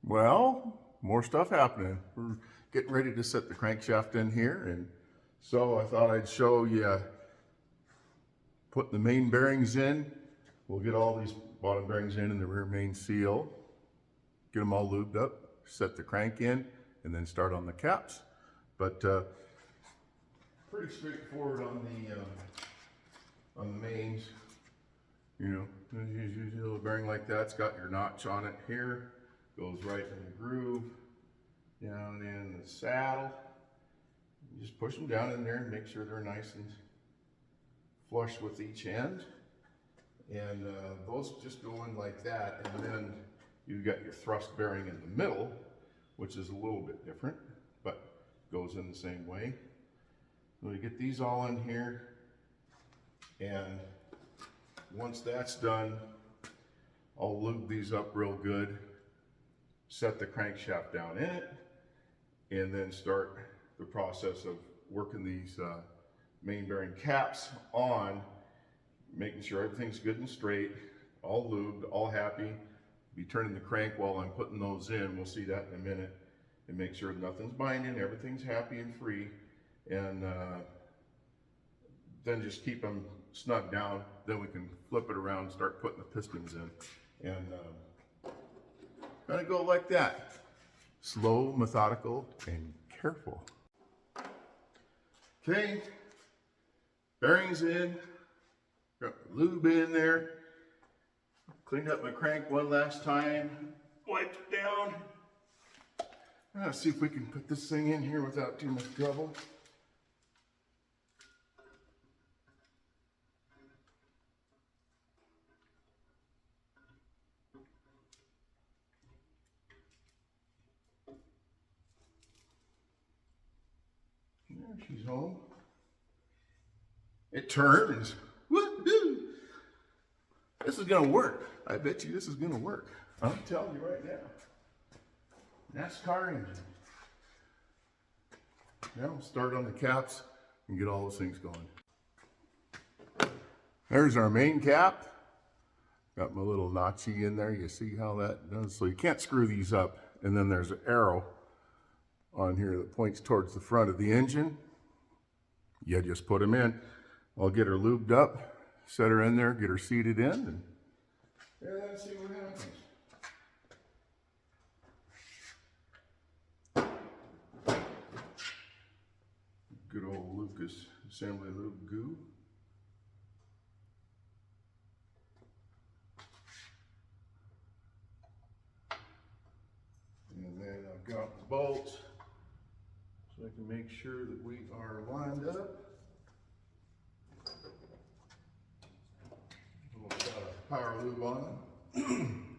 Well, more stuff happening. We're getting ready to set the crankshaft in here, and so I thought I'd show you putting the main bearings in. We'll get all these bottom bearings in and the rear main seal, get them all lubed up, set the crank in, and then start on the caps. But pretty straightforward on the mains. You know, usually a little bearing like that. It's got your notch on it here. Goes right in the groove, down in the saddle. You just push them down in there and make sure they're nice and flush with each end. And those just go in like that. And then you've got your thrust bearing in the middle, which is a little bit different, but goes in the same way. So we get these all in here. And once that's done, I'll lube these up real good, set the crankshaft down in it, and then start the process of working these main bearing caps on, making sure everything's good and straight, all lubed, all happy. Be turning the crank while I'm putting those in. We'll see that in a minute, and make sure nothing's binding, everything's happy and free, and then just keep them snug down. Then we can flip it around and start putting the pistons in, and kind of go like that. Slow, methodical, and careful. Okay, bearings in, got lube in there, cleaned up my crank one last time, wiped it down. Let's see if we can put this thing in here without too much trouble. There she's home. It turns. Woo-hoo! This is gonna work. I bet you this is gonna work. I'm telling you right now. NASCAR engine. Now we'll start on the caps and get all those things going. There's our main cap. Got my little notchy in there. You see how that does? So you can't screw these up. And then there's an arrow on here that points towards the front of the engine. You just put them in. I'll get her lubed up, set her in there, get her seated in, and let's see what happens. Good old Lucas assembly lube goo. And then I've got the bolts, so I can make sure that we are lined up. A little shot of power lube on them.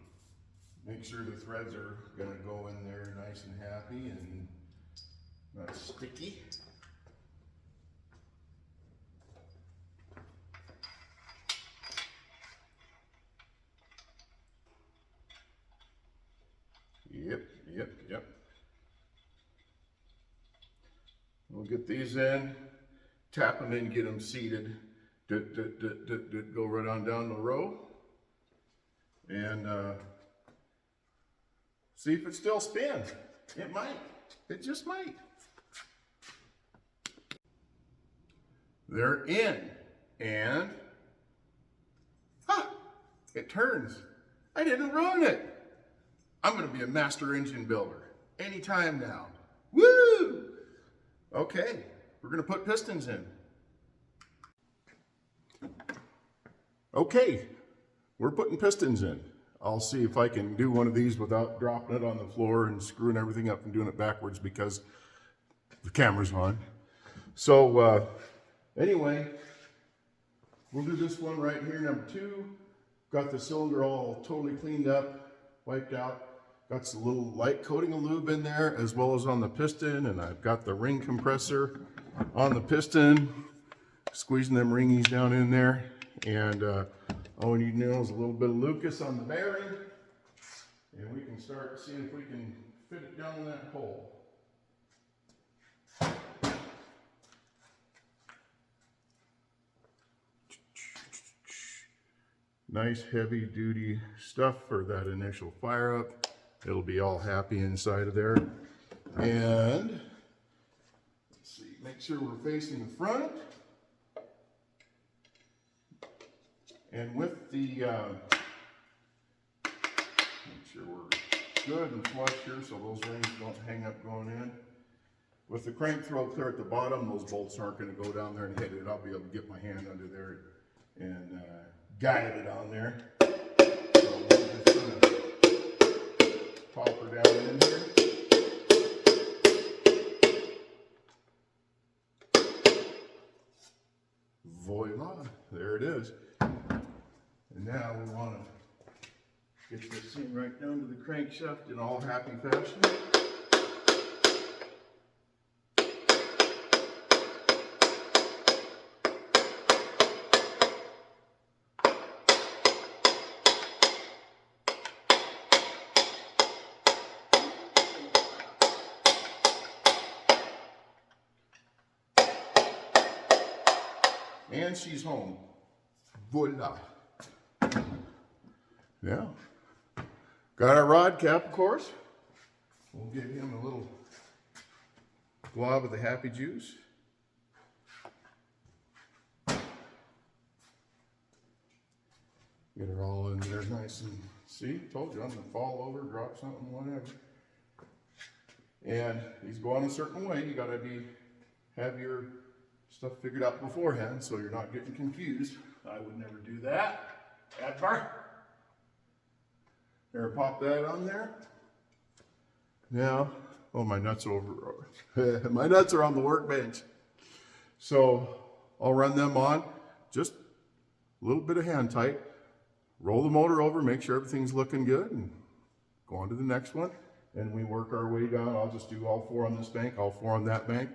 Make sure the threads are going to go in there nice and happy and not sticky. Yep. We'll get these in, tap them in, get them seated, go right on down the row, and see if it still spins. It might. It just might. They're in, and it turns. I didn't ruin it. I'm going to be a master engine builder anytime now. Woo! Okay, we're going to put pistons in. Okay, we're putting pistons in. I'll see if I can do one of these without dropping it on the floor and screwing everything up and doing it backwards because the camera's on. So anyway, we'll do this one right here, number 2. Got the cylinder all totally cleaned up, wiped out. Got a little light coating of lube in there as well as on the piston, and I've got the ring compressor on the piston, squeezing them ringies down in there, and all we need to know is a little bit of Lucas on the bearing, and we can start seeing if we can fit it down in that hole. Nice heavy duty stuff for that initial fire up. it'll be all happy inside of there. And let's see, make sure we're facing the front. And with the, make sure we're good and flush here so those rings don't hang up going in. With the crank throw clear at the bottom, those bolts aren't going to go down there and hit it. I'll be able to get my hand under there and guide it on there. So we're just going to pop her down in here. Voila, there it is. And now we want to get this thing right down to the crankshaft in all happy fashion. And she's home. Voila. Yeah. Got our rod cap, of course. We'll give him a little glob of the happy juice. Get her all in there nice and, see, told you I'm gonna fall over, drop something, whatever. And these go on a certain way. You gotta have your stuff figured out beforehand so you're not getting confused. I would never do that. Ever. There, pop that on there. Now, oh, my nuts are over. My nuts are on the workbench. So I'll run them on, just a little bit of hand tight. Roll the motor over, make sure everything's looking good, and go on to the next one. And we work our way down. I'll just do all 4 on this bank, all 4 on that bank.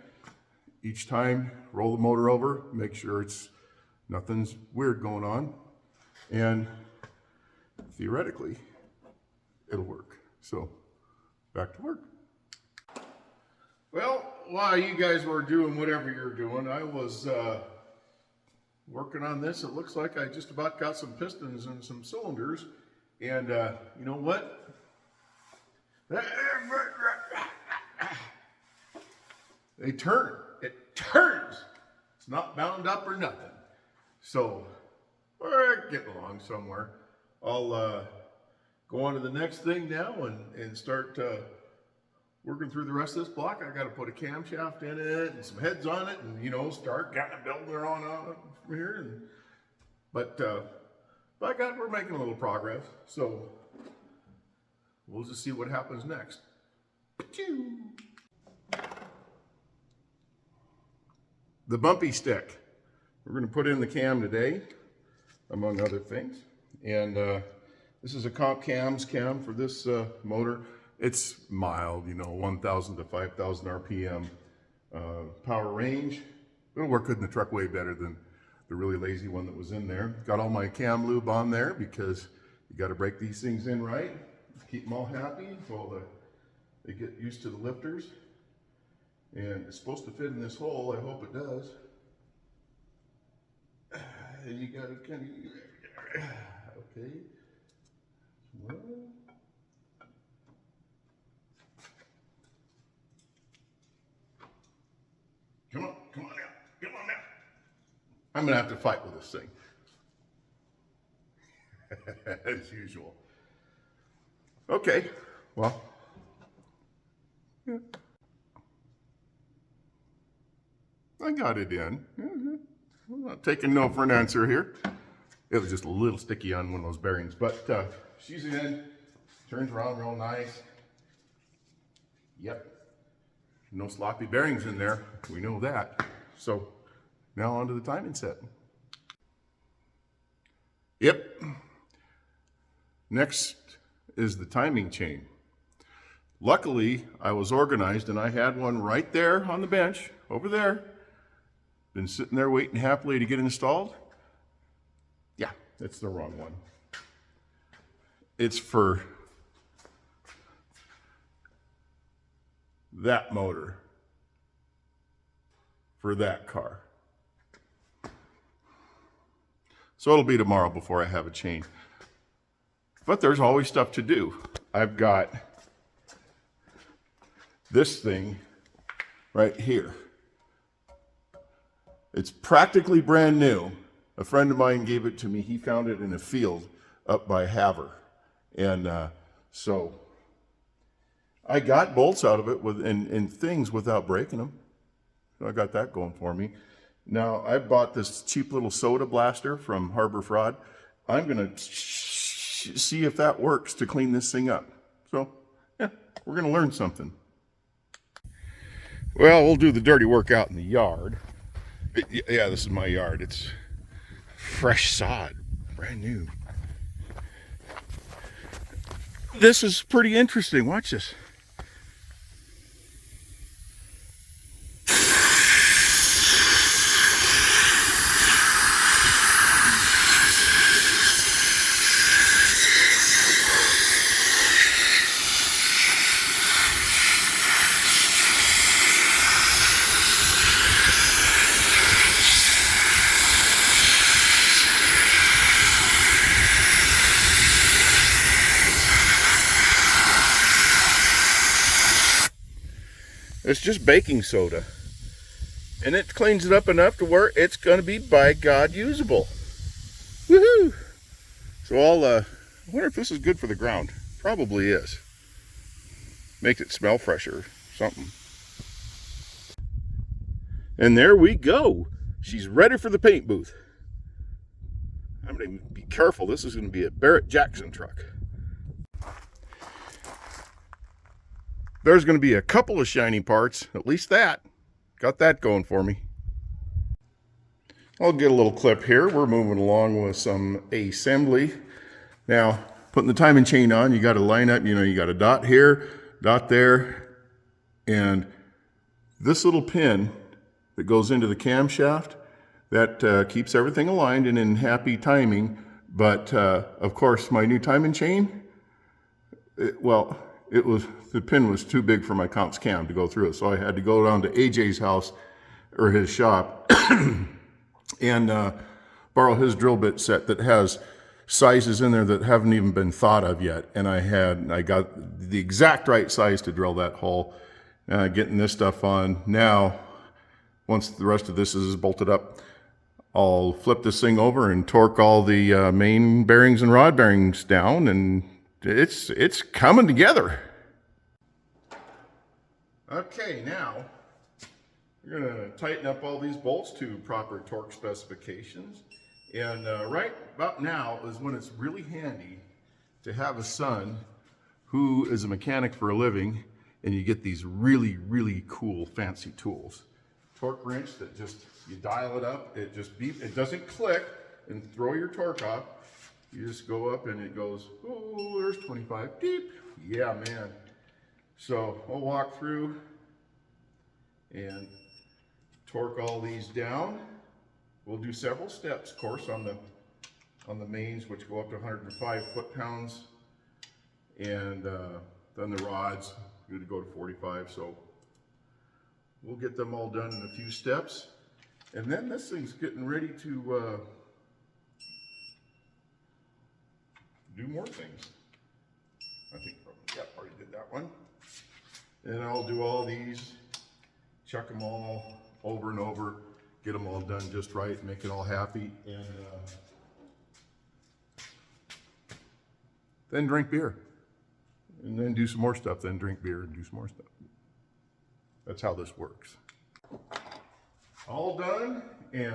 Each time, roll the motor over, make sure nothing's weird going on, and theoretically, it'll work. So, back to work. Well, while you guys were doing whatever you're doing, I was working on this. It looks like I just about got some pistons and some cylinders, and you know what? They turn. It turns. It's not bound up or nothing. So we're getting along somewhere. I'll go on to the next thing now and start working through the rest of this block. I got to put a camshaft in it and some heads on it, and start getting it building her on from here. But by God, we're making a little progress. So we'll just see what happens next. The bumpy stick. We're going to put in the cam today, among other things. And this is a comp cams cam for this motor. It's mild, 1,000 to 5,000 RPM power range. It'll work good in the truck way better than the really lazy one that was in there. Got all my cam lube on there because you got to break these things in right. Keep them all happy while they get used to the lifters. And it's supposed to fit in this hole. I hope it does. And you got to kind of, okay. Well, come on now, come on now. I'm gonna have to fight with this thing. As usual. Okay, well. Yeah. I got it in. I'm not taking no for an answer here. It was just a little sticky on one of those bearings, but she's in. Turns around real nice. Yep. No sloppy bearings in there. We know that. So now on to the timing set. Yep. Next is the timing chain. Luckily, I was organized and I had one right there on the bench, over there. Been sitting there waiting happily to get installed. Yeah, that's the wrong one. It's for that motor, for that car. So it'll be tomorrow before I have a chain. But there's always stuff to do. I've got this thing right here. It's practically brand new. A friend of mine gave it to me. He found it in a field up by Havre. And so I got bolts out of it and things without breaking them. So I got that going for me. Now I bought this cheap little soda blaster from Harbor Fraud. I'm gonna see if that works to clean this thing up. So yeah, we're gonna learn something. Well, we'll do the dirty work out in the yard. Yeah, this is my yard. It's fresh sod, brand new. This is pretty interesting. Watch this. It's just baking soda. And it cleans it up enough to where it's going to be, by God, usable. Woohoo! So I wonder if this is good for the ground. Probably is. Makes it smell fresher or something. And there we go. She's ready for the paint booth. I'm going to be careful. This is going to be a Barrett Jackson truck. There's going to be a couple of shiny parts, at least that. Got that going for me. I'll get a little clip here. We're moving along with some assembly. Now, putting the timing chain on, you got to line up, you got a dot here, dot there, and this little pin that goes into the camshaft, that keeps everything aligned and in happy timing. But of course, my new timing chain, the pin was too big for my Comps cam to go through it, so I had to go down to AJ's house, or his shop, and borrow his drill bit set that has sizes in there that haven't even been thought of yet. And I got the exact right size to drill that hole. Getting this stuff on now. Once the rest of this is bolted up, I'll flip this thing over and torque all the main bearings and rod bearings down, and it's coming together. Okay, now we're going to tighten up all these bolts to proper torque specifications. And right about now is when it's really handy to have a son who is a mechanic for a living, and you get these really, really cool fancy tools. Torque wrench that just, you dial it up, it just beep, it doesn't click and throw your torque off. You just go up and it goes, oh, there's 25, beep. Yeah, man. So I'll walk through and torque all these down. We'll do several steps, of course, on the mains, which go up to 105 foot-pounds, and then the rods would go to 45. So we'll get them all done in a few steps, and then this thing's getting ready to do more things. I think, yeah, already did that one. And I'll do all these, chuck them all over and over, get them all done just right, make it all happy, and then drink beer. And then do some more stuff, then drink beer and do some more stuff. That's how this works. All done, and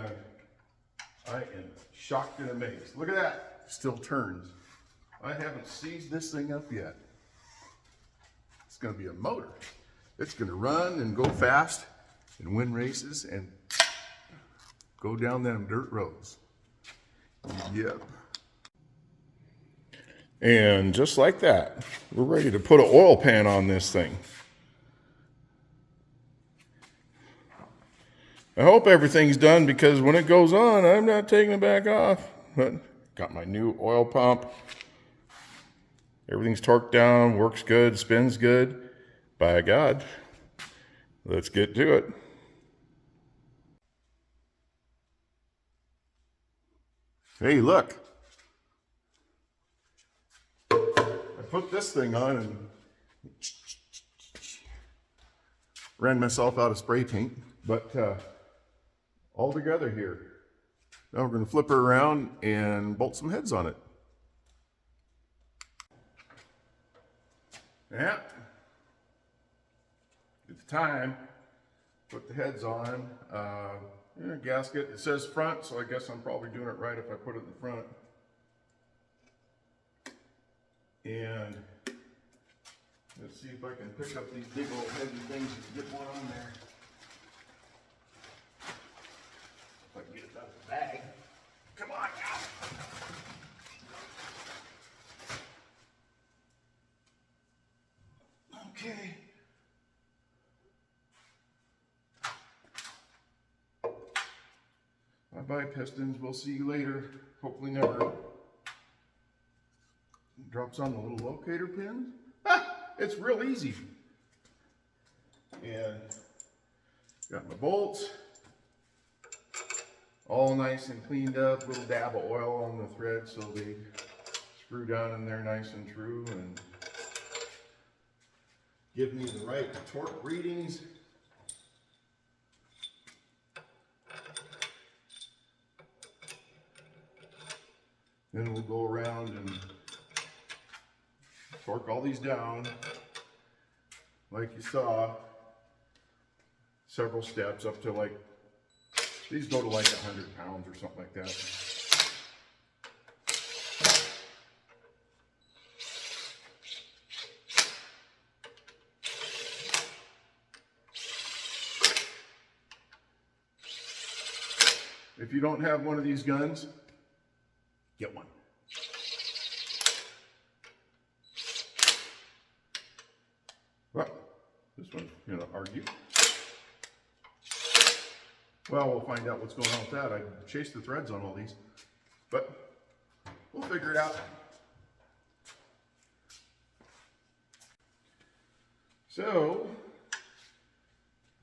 I am shocked and amazed. Look at that, still turns. I haven't seized this thing up yet. It's gonna be a motor. It's gonna run and go fast and win races and go down them dirt roads. Yep. And just like that, we're ready to put an oil pan on this thing. I hope everything's done, because when it goes on, I'm not taking it back off. But got my new oil pump. Everything's torqued down, works good, spins good. By God, let's get to it. Hey, look. I put this thing on and ran myself out of spray paint, but all together here. Now we're going to flip her around and bolt some heads on it. Yeah. It's time. Put the heads on. Gasket. It says front, so I guess I'm probably doing it right if I put it in the front. And let's see if I can pick up these big old heavy things and get one on there. If I can get it out of the bag. Come on now. Okay. Bye-bye pistons. We'll see you later. Hopefully never. Drops on the little locator pins. It's real easy. And got my bolts. All nice and cleaned up. Little dab of oil on the thread so they screw down in there nice and true and give me the right torque readings. Then we'll go around and torque all these down. Like you saw, several steps up to like, these go to like 100 pounds or something like that. If you don't have one of these guns, get one. Well, this one's gonna argue. Well, we'll find out what's going on with that. I chased the threads on all these, but we'll figure it out. So,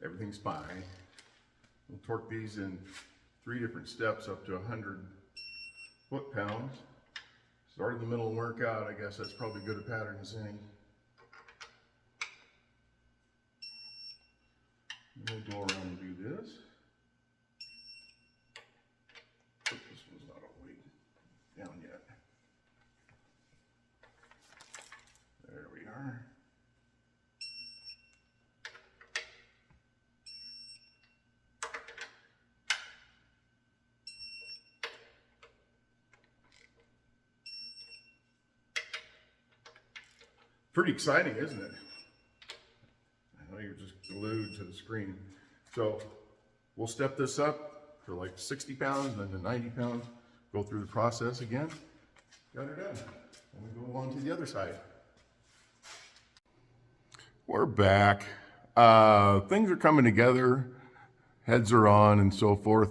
everything's fine. We'll torque these in 3 different steps up to 100 foot-pounds. Start in the middle and work out. I guess that's probably good a pattern as any. We'll go around and do this. This one's not all the way down yet. There we are. Pretty exciting, isn't it? I know you're just glued to the screen. So we'll step this up for like 60 pounds, then to 90 pounds, go through the process again. Got it done. And we go on to the other side. We're back. Things are coming together. Heads are on and so forth.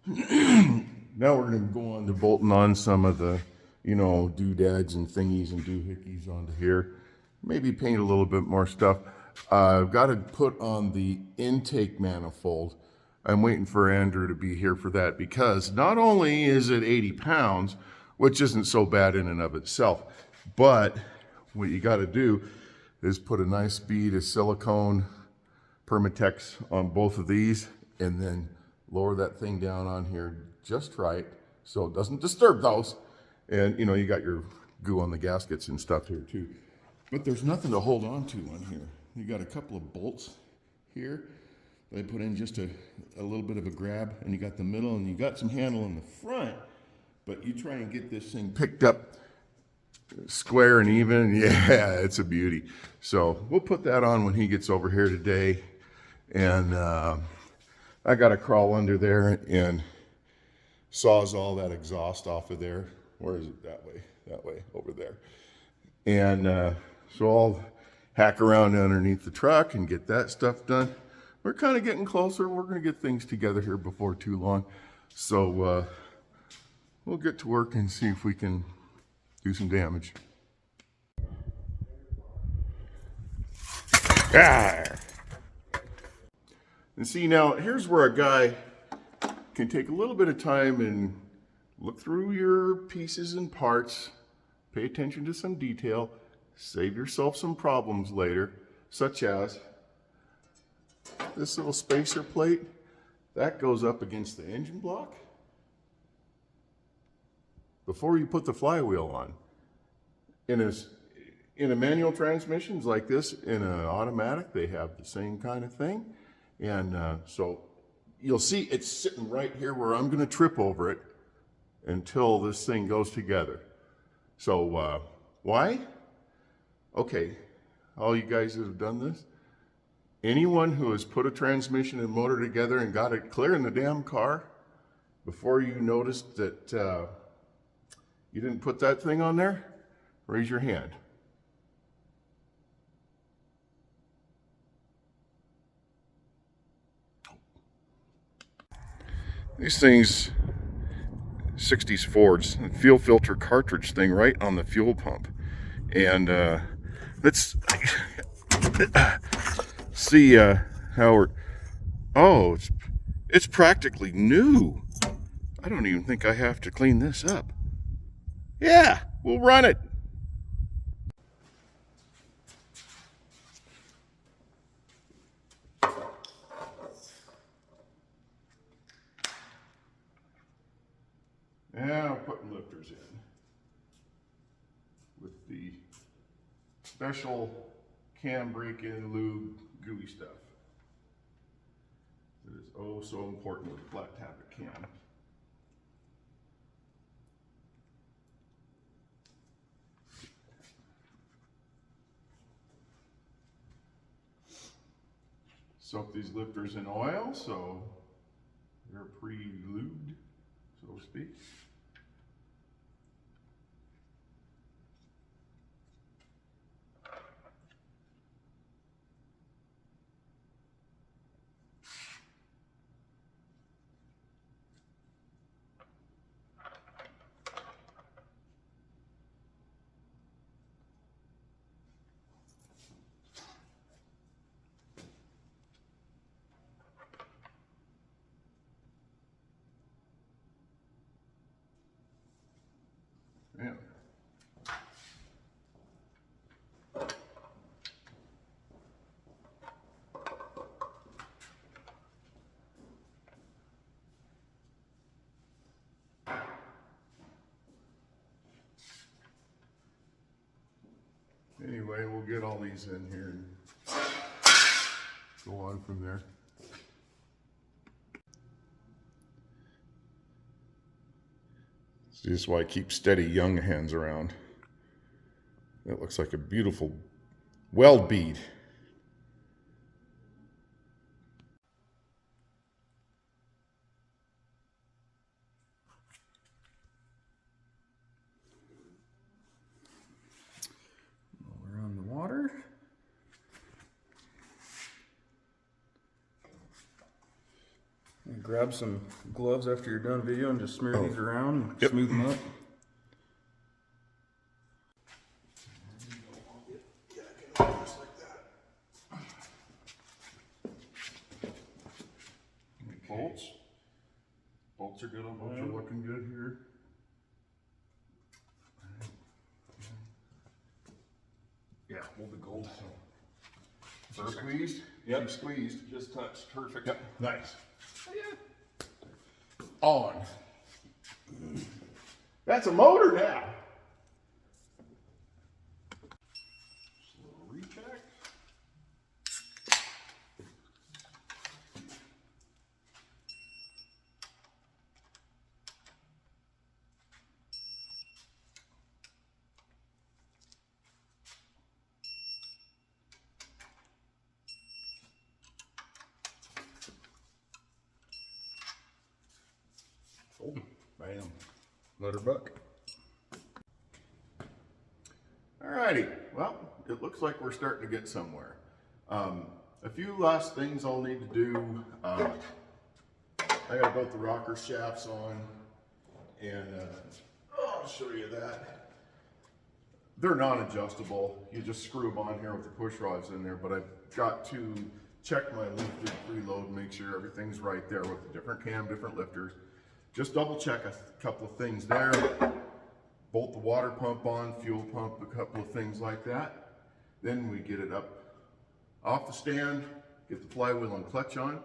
Now we're going to go on to bolting on some of the, doodads and thingies and doohickeys onto here. Maybe paint a little bit more stuff. I've got to put on the intake manifold. I'm waiting for Andrew to be here for that because not only is it 80 pounds, which isn't so bad in and of itself, but what you got to do is put a nice bead of silicone Permatex on both of these and then lower that thing down on here just right so it doesn't disturb those. And you got your goo on the gaskets and stuff here too. But there's nothing to hold on to on here. You got a couple of bolts here. They put in just a little bit of a grab, and you got the middle, and you got some handle in the front, but you try and get this thing picked up square and even. Yeah, it's a beauty. So we'll put that on when he gets over here today. And I got to crawl under there and saws all that exhaust off of there. Where is it? That way, over there. And so I'll hack around underneath the truck and get that stuff done. We're kind of getting closer. We're going to get things together here before too long. So we'll get to work and see if we can do some damage. Ah! And see, now here's where a guy can take a little bit of time and look through your pieces and parts, pay attention to some detail, save yourself some problems later, such as this little spacer plate, that goes up against the engine block before you put the flywheel on. In a manual transmissions like this, in an automatic, they have the same kind of thing. And so you'll see it's sitting right here where I'm going to trip over it until this thing goes together. So why? Okay, all you guys that have done this, anyone who has put a transmission and motor together and got it clear in the damn car before you noticed that you didn't put that thing on there, raise your hand. These things, 60s Fords, fuel filter cartridge thing right on the fuel pump. And let's see how we're, oh, it's practically new. I don't even think I have to clean this up. Yeah, we'll run it. Now putting lifters in with the special cam break-in lube gooey stuff. It is oh so important with a flat tappet cam. Soak these lifters in oil so they're pre-lubed, so to speak. Yeah. Anyway, we'll get all these in here and go on from there. This is why I keep steady young hens around. That looks like a beautiful weld bead. We're on the water. And grab some gloves after you're done video and just smear these around and smooth them up. Bolts. Bolts are good on both. Bolts are looking good here. Yeah, hold the gold. So squeezed? Yep, squeezed. Just touched. Perfect. Yep, nice. On. That's a motor now. Just a little recheck. Oh, bam. Let her buck. Alrighty, well, it looks like we're starting to get somewhere. A few last things I'll need to do. I got both the rocker shafts on, and I'll show you that. They're non-adjustable. You just screw them on here with the push rods in there, but I've got to check my lifted preload, make sure everything's right there with the different cam, different lifters. Just double check a couple of things there. Bolt the water pump on, fuel pump, a couple of things like that. Then we get it up off the stand, get the flywheel and clutch on,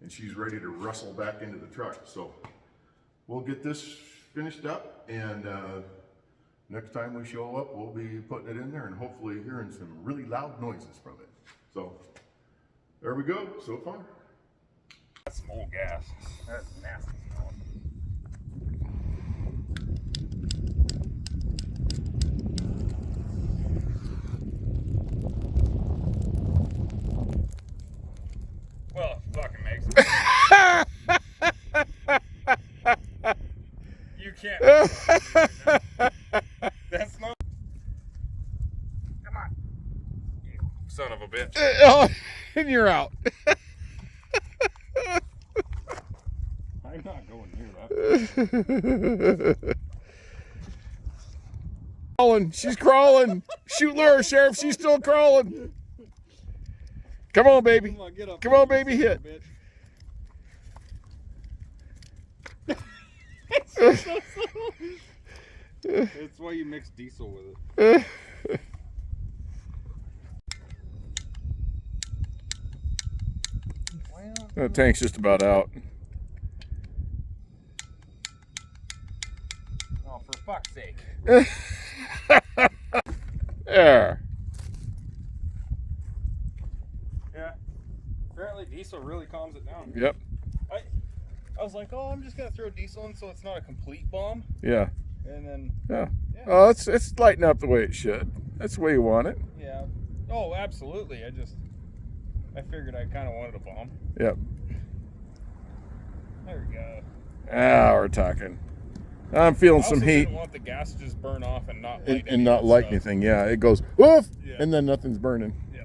and she's ready to wrestle back into the truck. So we'll get this finished up, and next time we show up, we'll be putting it in there and hopefully hearing some really loud noises from it. So there we go so far. That's some old gas. That's nasty smelling. Well, it fucking makes it. You can't. That's not. Come on. You son of a bitch. Oh, and you're out. I'm not going near that. Crawling. She's crawling. Shoot lure, Sheriff. She's still crawling. Come on, baby. Come on, get up. Come on, baby. Hit. That's why you mix diesel with it. The tank's just about out. Oh, for fuck's sake. There. Yeah. Apparently diesel really calms it down. Yep. I was like, oh, I'm just gonna throw diesel in so it's not a complete bomb. Yeah. And then Yeah. Oh, it's lighting up the way it should. That's the way you want it. yeah. Oh, absolutely. I figured I kind of wanted a bomb. Yep. There we go. Ah, we're talking. I'm feeling I also some heat didn't want the gas to just burn off and not light and not light anything. Yeah, it goes woof, Yeah. and then nothing's burning. Yeah.